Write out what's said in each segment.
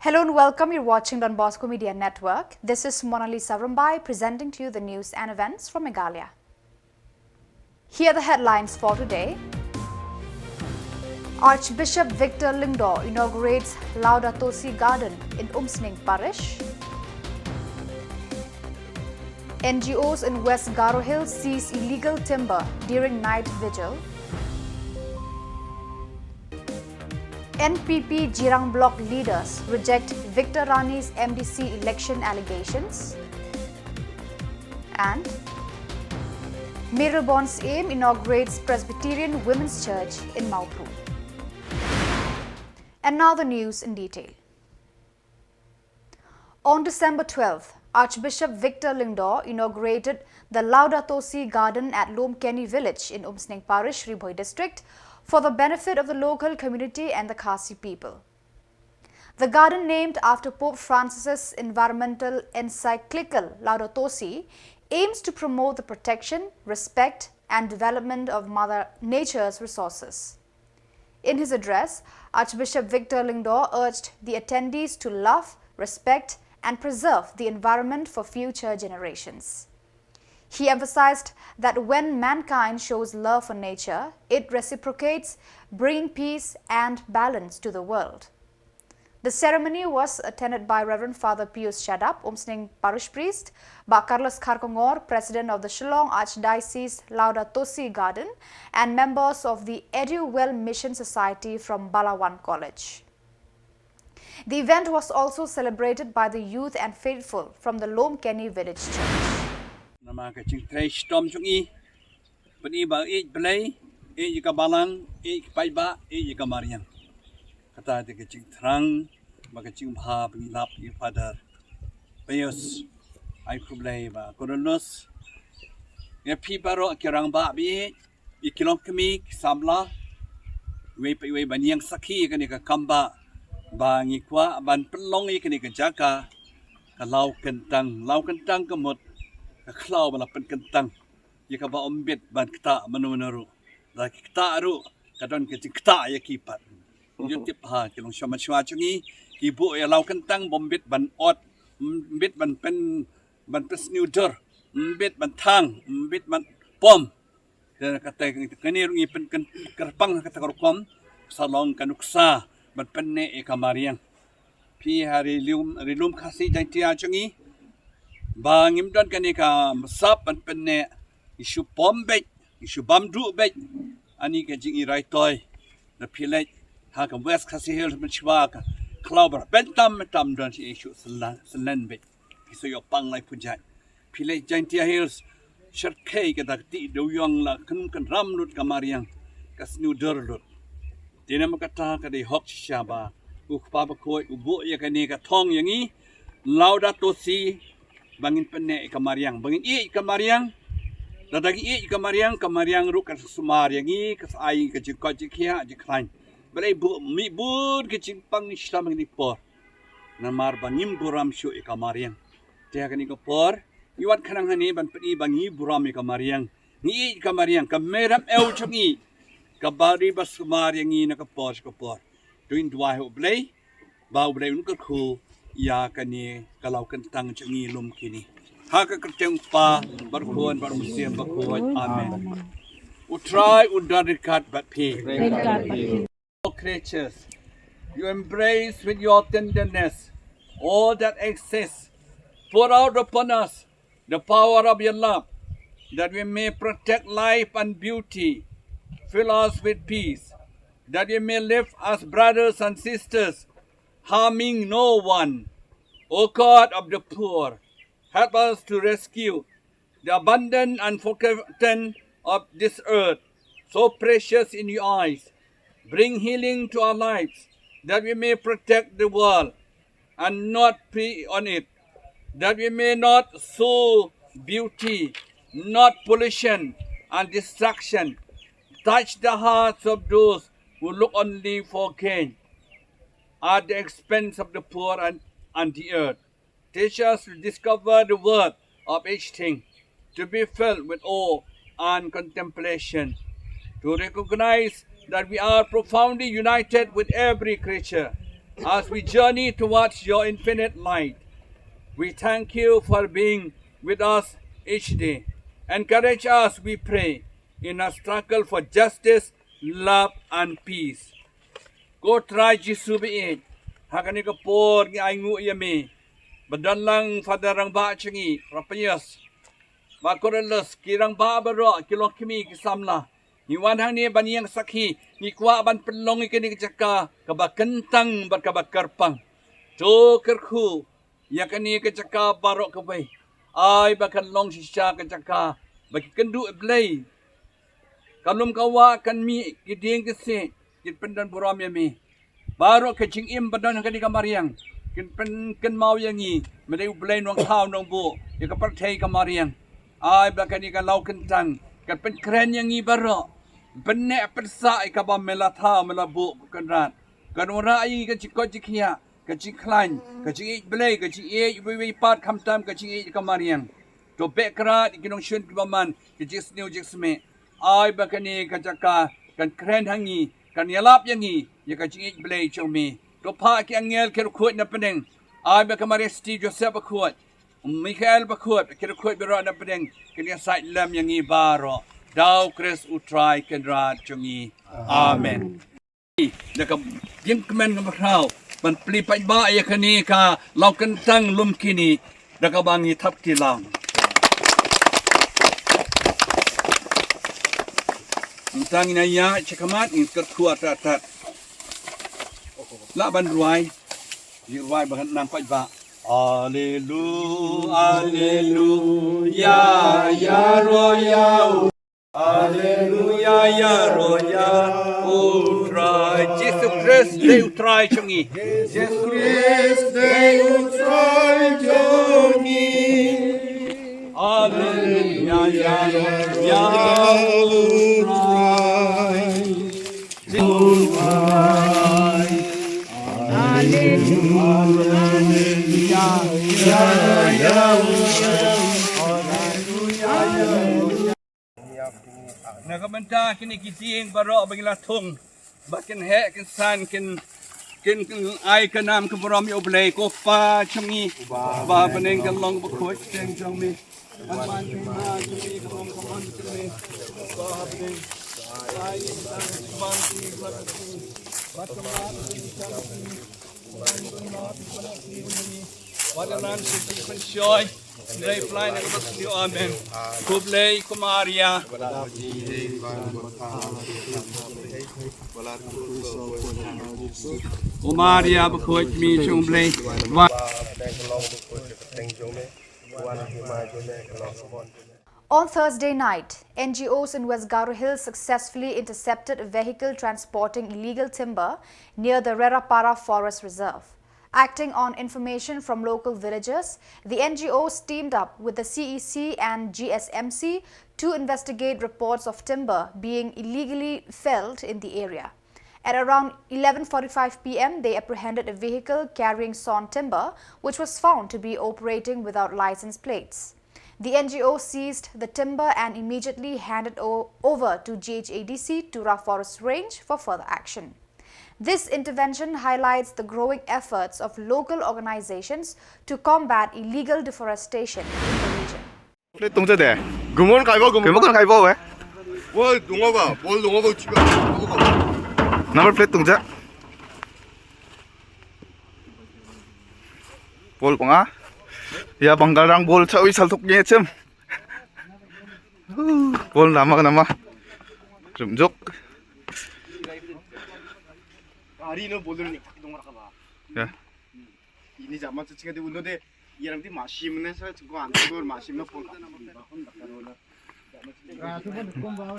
Hello and welcome. You're watching Donbosco Media Network. This is Monalisa Rambai presenting to you the news and events from Meghalaya. Here are the headlines for today. Archbishop Victor Lingdo inaugurates Laudato Si Garden in Umsning Parish. NGOs in West Garo Hills seize illegal timber during night vigil. NPP Jirang block leaders reject Victor Rani's MDC election allegations. And Mirabon's aim inaugurates Presbyterian Women's Church in Maupru. And now the news in detail. On December 12th, Archbishop Victor Lingdo inaugurated the Laudato Si Garden at Lomkeni village in Umsning Parish, Ribhoi district, for the benefit of the local community and the Khasi people. The garden, named after Pope Francis's environmental encyclical Laudato Si, aims to promote the protection, respect and development of Mother Nature's resources. In his address, Archbishop Victor Lingdo urged the attendees to love, respect and preserve the environment for future generations. He emphasized that when mankind shows love for nature, it reciprocates, bringing peace and balance to the world. The ceremony was attended by Reverend Father Pius Shadap, Umsning Parish Priest, by Carlos Kharkongor, President of the Shillong Archdiocese Laudato Si Garden, and members of the EduWell Mission Society from Balawan College. The event was also celebrated by the youth and faithful from the Lomkeni village church. Nama kecing trash tom cungi, peni ba play, jika balang, paiba, jika mariang. Kata de kecing terang, ba kecing bah pengilap father, Pius, Khubor ba Koronus. Ya pi baro kirang ba bi, ikilong kemi Samla, we baniang saki kani ka kamba, ba ngikwa ban pelong kani ka jaka, lau kentang kemut. Kalau balapan kentang, jika ba ombet ban kita menunaru, dah kita aru, kadang kita ya kipat. Jutip ha, kilong sama cungi, ibu ya lau kentang bombet ban ot, ombet ban pesnudor, ombet ban tang, ombet ban pom. Dan kata kini rungi pen kerpang kata kerpom, salong kanuksa ban penne kamariang. Pi hari rilum khasi jantia cungi. Bangim dan kanika masap an penne isu pombek isu bamdu bek ani ka jing irai toy na pilai ha ka west khasi hills menchwa ka klauber bentam dan si isu selan bek isu yo pang lai pujat pilai jantia hills sherkai ka dakti do yong la kan ram lut kamariang ka snudor lut dina makata ka de hok shaba ukpa ba koi ubu ya kanika thong yangi Laudato Si bangin penne kamariang bangin kamariang dadagi kamariang ru ka sumar yangi ka ai ka jikko jikhia jikhain balai bu mi bud ke chimpang islam ni por namar bangim buram shu kamariang te ka ni ko por iwat khanang hani ban pni bangi buram kamariang ni kamariang kameram eu chungi ka bari basumar yangi na ka por duin dua ho blai bau blai un ka khu ya kani kalau kentang cengi lum kini haka kerjeng pa berkuan bermusim berkuan amen utrai udarikat but pay all creatures you embrace with your tenderness all that exists pour out upon us the power of your love that we may protect life and beauty fill us with peace that we may live as brothers and sisters harming no one. O God of the poor, help us to rescue the abundant and forgotten of this earth, so precious in your eyes. Bring healing to our lives, that we may protect the world and not prey on it, that we may not sow beauty, not pollution and destruction. Touch the hearts of those who look only for gain at the expense of the poor and the earth. Teach us to discover the worth of each thing, to be filled with awe and contemplation, to recognize that we are profoundly united with every creature, as we journey towards your infinite light. We thank you for being with us each day. Encourage us, we pray, in our struggle for justice, love, and peace. Go try Jisu be Hakani ka por ngi ay ngu yami. Badan lang fadarang ba chingi rapayas. Bakorelas kirang ba baro kilong kimi ki Samla. Ni wan hang ni baniyang sakhi ni kwa ban pelong ikini jaka kabakentang bat kabakarpang. Jo kerku yakani ke jaka barok ke bai. Ai bakan long shisha ke jaka bagi kendu blay. Kalum kawa kan mi kiding ke se kit pendan buram yami. Barok ke ching im badan hang ni kamariang. Ken mau yang ni medai blay nong thau nong bu ya ka partai kamariang. Ai bakani ka lau kentang kan pen kren yang ni barok. Benek persa ikaba melatha melabu kenrat. Kan ora ai ka chiko chikia, ka chiklan, ka chi blay, ka chi we pat kamtam ka chi kamariang. To bekrat ikinong shun kibaman, ka jis new jisme. Ai bakani ka chaka kan kren hangi, kan yalap yangi, ya ka chi blay chomi. To pa ki angel ker khut na peneng. Ai bakamari sti Joseph khut. Michael bakut, ker khut bero na peneng. Kini sait lam yangi baro. Dau Chris utrai kenrat chungi. Amen. Nakam yang kemen ngamrau man pli pai ba ya kani ka lau kentang lum kini nakabangi thap kilang. Tang ina ya chekamat in ker kuat tat. La ban ruai. Yi ruai bahan nang pai ba. Hallelujah, hallelujah, ya roya. Hallelujah, ya roya, utrai. Jesus Christ, they utrai chungi. Jesus Christ, they utrai chungi. Hallelujah, ya roya, utrai. Utrai. Hallelujah, ya roya, nakabanta kini kiting baro bagila thung bakin he kin san kin ai kanam khuboram yo blay ko pa chungi ba baneng kan long ba khoi teng jong mi man kin ma chungi kong kamon chungi ba habde ai san ban ki ba ki batma ki chungi ban ma ki wadalan si kun shoy Nilai fly na kabas niyo amen. Kublay kumaria. Kumaria bakhoit mi chumblay. On Thursday night, NGOs in West Garo Hills successfully intercepted a vehicle transporting illegal timber near the Rerapara Forest Reserve. Acting on information from local villagers, the NGOs teamed up with the CEC and GSMC to investigate reports of timber being illegally felled in the area. At around 11:45 p.m., they apprehended a vehicle carrying sawn timber, which was found to be operating without license plates. The NGO seized the timber and immediately handed over to GHADC Tura Forest Range for further action. This intervention highlights the growing efforts of local organizations to combat illegal deforestation in the region. 플랫 동자대. 금원 가이버 금원 가이버 왜? 뭘 농어가 뭘 농어가 지금 나물 플랫 동자. 볼 공아. 야 방갈랑 볼 차의 살톡게 참. 볼 남아. 좀 족. 아리는 모델링 동그랗게 봐. 야. 이니 잠만 치게 되고 너데 이랑디 마시면서 저거 안 되고 마시면 본. 아, 두번 듣고 봐.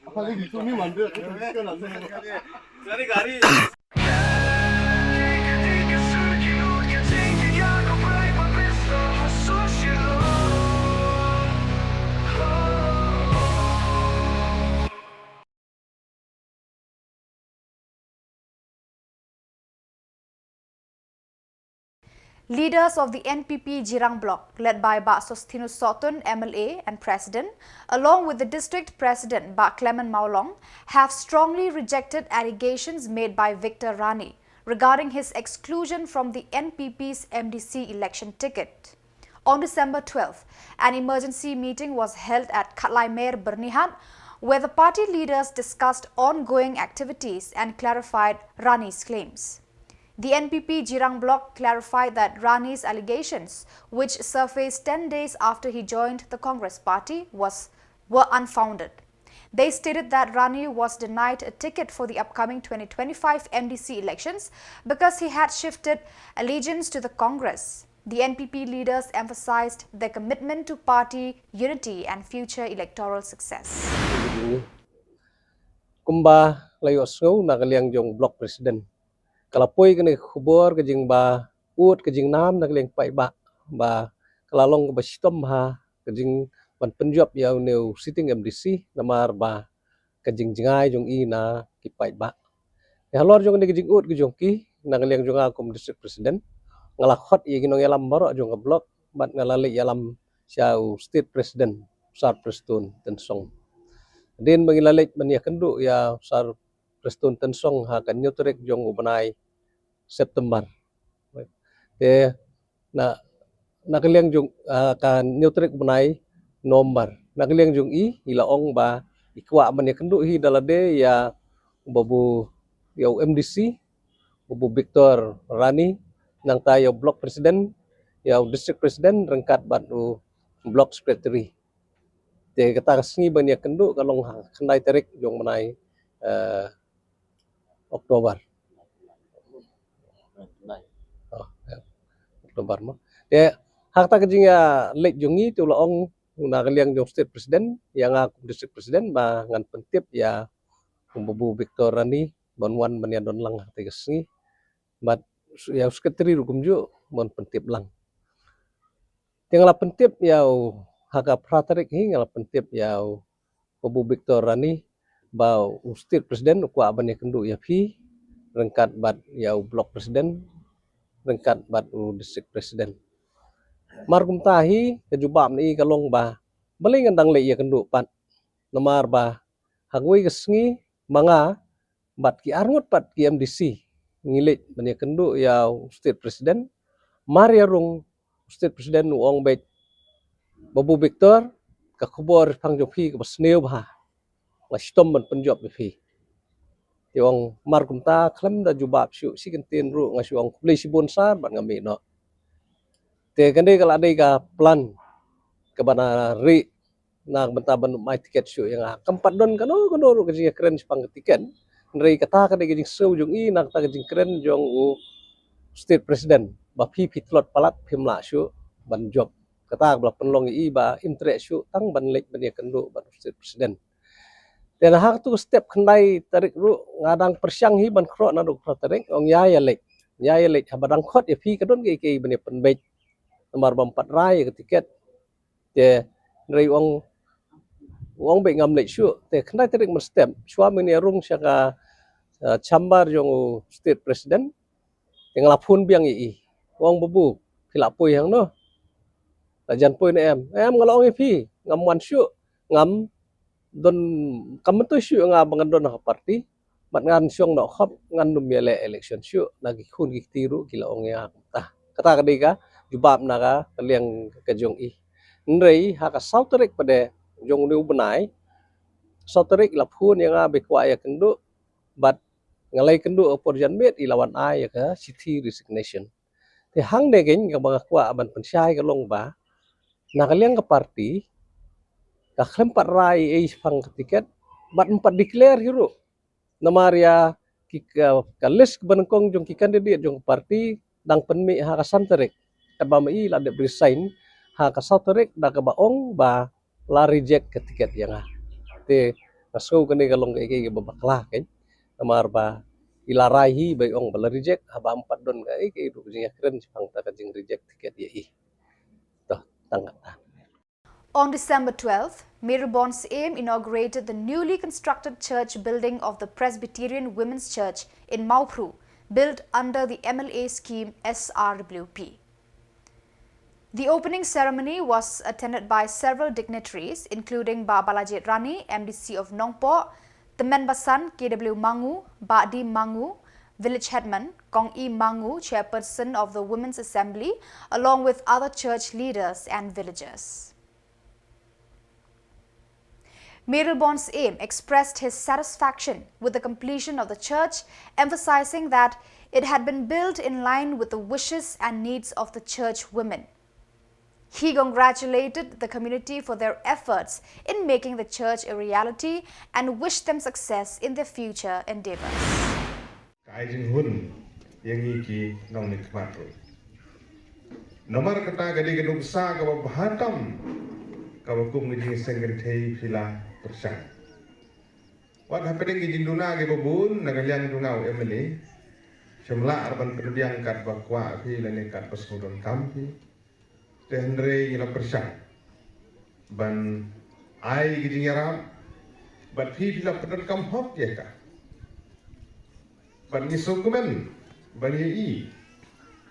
아까 이 좀이 만들어. 가리. Leaders of the NPP Jirang bloc, led by Bak Sostinus Sotun, MLA and President, along with the district president Bak Clement Maulong, have strongly rejected allegations made by Victor Rani regarding his exclusion from the NPP's MDC election ticket. On December 12th, an emergency meeting was held at Katlaimer Bernihan, where the party leaders discussed ongoing activities and clarified Rani's claims. The NPP Jirang bloc clarified that Rani's allegations, which surfaced 10 days after he joined the Congress party, were unfounded. They stated that Rani was denied a ticket for the upcoming 2025 MDC elections because he had shifted allegiance to the Congress. The NPP leaders emphasized their commitment to party unity and future electoral success. Kumba layo snow nagaliang jong block president. Kalapoy kani Khubor kajing ba ut kajing nam nagaliang Peit ba kalalong ba sitom ha kajing ban penjop yaw new sitting MDC namar ba kajing jingai jong i na ki Peit ba. Halor jong ni kajing ut kajong ki nagaliang jong akom district president ngalakot i ginong yalam baro jong block bat ngalali yalam siaw state president Sar Preston Tensong. Din mangilalit man ya kendu ya Sar Preston Tensong ha kan nyutrek jong ubanay September. Te na nakaliang jong kan nyutrek ubanay November. Nakaliang jong ilaong ba ikwa man ya kendu hi dalade ya babu ya MDC babu Victor Rani nang tayo block president ya district president rengkat batu block secretary. Te kata sengi ban ya kendu kalong kendai tarik jong manai Oktober. Oktober mo. Te hak ta kajing ya lek jongi tu laong nakaliang jong state president yang aku district president ba ngan pentip ya babu Victor Rani banwan ban ya don lang te sengi bat ya secretary rukum ju mon pentip lang. Tinggal pentip ya haka pratarik hi ngala pentip ya babu Victor Rani ba state president ku aban ya kendu ya phi rengkat bat ya block president rengkat bat district president. Markum tahi kejubam ni kalong ba baling andang le ya kendu pat namar ba hangui kesngi manga bat ki arngut pat ki MDC ngilit ban ya kendu ya state president Maria rung state president uong bet babu Victor ka Khubor pangjopi ka basneu ba la stom ban penjop bi tiong markum ta klem da jubab syu si kentin ru ngasuang polisi bonsar ban ngami no te kande kala dai ka plan ke bana ri na benta ban mai tiket syu yang kampat don kano ru ka jing keren pang tiket nrei kata ka dai jing seu jong i nak ta jing keren jong u state president ba phi pitlot palat phimla syu ban job kata bla penlong i ba intre syu tang ban lek ban ya kendu ban state president. Dan hak tu step kendai tarik ru ngadang persyang hi ban kro na duk tarik ong ya lek habadang khot ya phi kadon ke bani penbej nomor 4 rai ke tiket te rei ong be ngam lek syu te kendai tarik mer step suami ni rung syaka chambar jong state president yang lapun biang i ong bebu pilapui hang no lajan pui em ngalong phi ngam wan syu ngam don kamen tu syu nga bangan don ha parti mat ngan syong no khop ngan dum yele election syu nagi khun gi tiru kila ong ya ta kata kadi ka jubab na ka kaliang ka jong i nrei ha ka sauterik pade jong new benai sauterik la phun yang be kwa ya kendu bat ngalai kendu porjan met ilawan ai ya ka city resignation te hang de gen ka banga kwa ban pensyai ka long ba na kaliang ka parti ka klempat rai pang tiket bat 4 declare hiru namaria ki ka list banengkong jong ki candidate jong parti dang penmi ha ka santerik ka ba mai la de resign ha ka santerik da ka baong ba la reject ke tiket yang te kaso kani kalong ke babakla ken namar ba ilarai hi bai ong bala reject ha ba 4 don ka ke du jing kren pang ta ka jing reject tiket ye i to tangata. On December 12th, Mayor Bon's aim inaugurated the newly constructed church building of the Presbyterian Women's Church in Maupru, built under the MLA scheme SRWP. The opening ceremony was attended by several dignitaries, including Ba Balajit Rani, MDC of Nongpo, the Menbasan KW Mangu, Ba Di Mangu, Village Headman, Kong E Mangu, Chairperson of the Women's Assembly, along with other church leaders and villagers. Merilborn's aim expressed his satisfaction with the completion of the church, emphasizing that it had been built in line with the wishes and needs of the church women. He congratulated the community for their efforts in making the church a reality and wished them success in their future endeavors. Nomor kata gadi gedung besar ke bahatam kalau kum gidi sengertai pila persang. Wat hapedeng gidi duna ke babun nagaliang dunau emeli. Samla arban pendiang kat bakwa pila ne kat pasudon kampi. Tenre ila persang. Ban ai gidi nyaram. Bat pila pedon kam hok ya ka. Ban nisukumen ban i.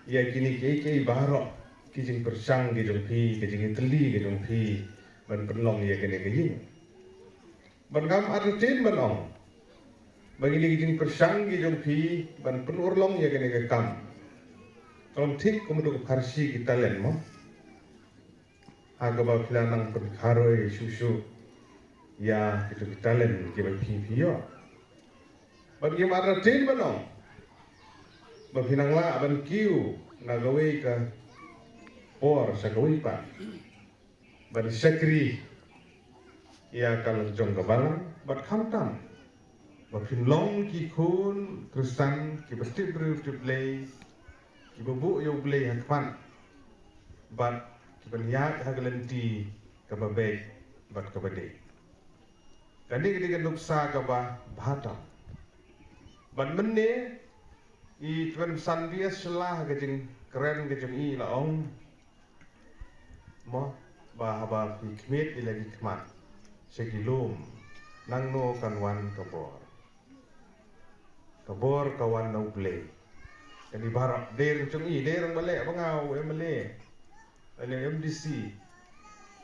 Ya kini kei barok. Kijing persang kijing pi, kijing teli kijing pi, ban penlong ya kene kijing. Ban kam artin banong. Bagi ni kijing persang kijing pi, ban penurlong ya kene ke kam. Kalau tik kumuduk karsi kita len mo. Agak pilanang penkaroi susu ya itu kita len kita pi yo. Bagi artin banong. Ban pinangla ban kiu nagawe ka or sa kawipa. Bari sekri ia kalau jong kabalang bat kamtam. Bapin long ki kun kristan ki besti bru tu play ki bubu yo play hakman. Bat ki banyak hagalenti kababe bat kabade. Kani kini nuksa kaba bhatam. Bat menne i tuan sandia selah kejeng keren kejeng i laong. Mo bahaba hikmet ilagi kmat segilum nang no kanwan kabor kawan no play jadi barak der cungi der balik bangau emle ale MDC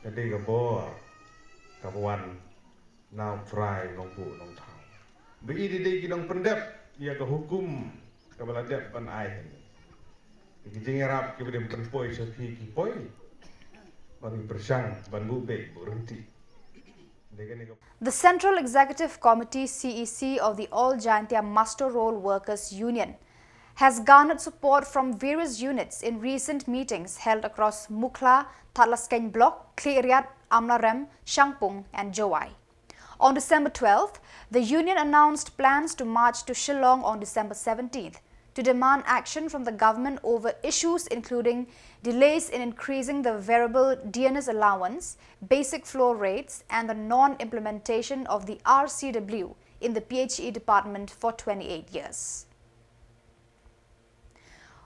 jadi kabor kawan now try nongbu nong tau bi di kidong pendep ia ke hukum kabaladep pan ai kijing arab kibede penpoi sapi kipoi The Central Executive Committee CEC of the All Jaintia Master Roll Workers Union has garnered support from various units in recent meetings held across Mukla, Tatlaskeng Block, Kleriat, Amlarem, Shangpung and Jowai. On December 12th, the union announced plans to march to Shillong on December 17th to demand action from the government over issues including delays in increasing the variable DNS allowance, basic floor rates and the non-implementation of the RCW in the PHE department for 28 years.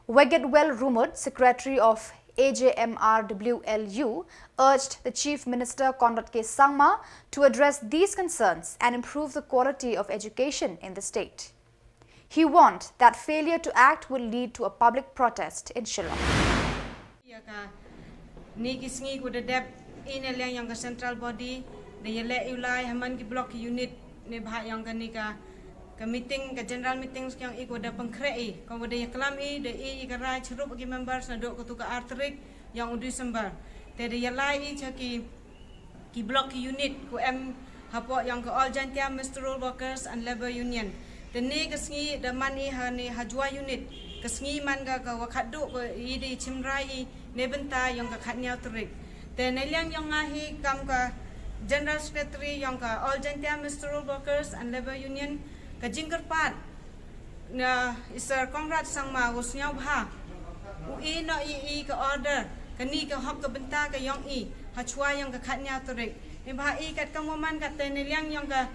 Wegetwell Rumud, Secretary of AJMRWLU, urged the Chief Minister Conrad K. Sangma to address these concerns and improve the quality of education in the state. He warned that failure to act will lead to a public protest in Shillong. Ni kisngi ko dep ina lang yang central body de yele ulai haman ki block unit ne bha yang ka meeting ka general meetings yang iko da pangkrei ko de yaklam de ka rai chrup ki members na do ko tu ka artrik yang December te de yelai ki block unit ko em hapo yang ka all Jaintia Master Roll Workers and Labor Union. Teni kesngi the money hani hajua unit kesngi man ka wakadu ko idi chimrai ne benta yang ka khatnya trik te neliang yang ngahi kam ka general secretary yang ka all Jaintia Master Roll Workers and Labor Union ka jingkerpat na Sir Conrad Sangma usnya bha ui no i ka order kani ka hok ka benta ka yang i hachua yang ka khatnya trik ne bha i kat kamoman ka te neliang yang ka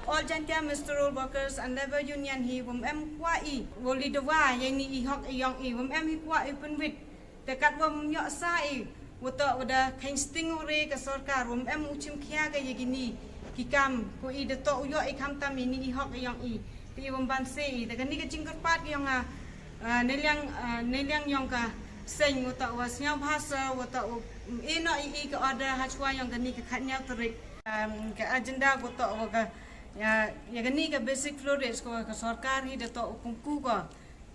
all Jaintia Master Roll Workers and Labor Union hi wom em kwa i woli dewa yang ni i hok yang i wom em hi kwa i penwit te kat wom yo sa i woto wada kain stingore ka sarkar wom em uchim khia ga yegini kikam ko i de to yo i kham tam ni i hok yang i ti wom ban se i te kani ka jingker pat yang neliang yang ka seng wata wasnya bahasa wata ina I ke order hachwa yang gani ke khatnya terik ke agenda wata waga ya gani ke basic flores ko ke sarkar hi dato kungku ko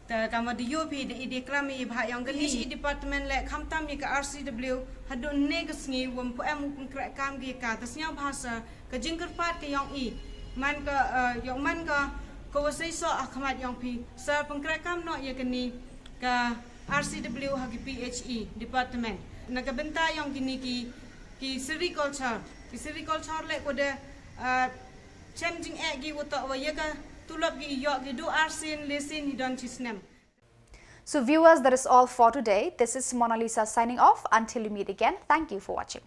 ta kama di UP di klami bah yang gani I department le khamtam ke RCW hadu ne ke sngi wam pu em konkret kam ge ka tasnya bahasa ke jingker pat ke yang I man ka yang man ka ko wasai so akhmat yang pi sa konkret kam no ya gani ka RCW hagi PHE department nagabenta yang gini ki sericulture le ko de changing gi wata wa yaga tulap gi yo gi do arsin lesin don chisnem. So viewers, that is all for today. This is Mona Lisa signing off. Until we meet again, thank you for watching.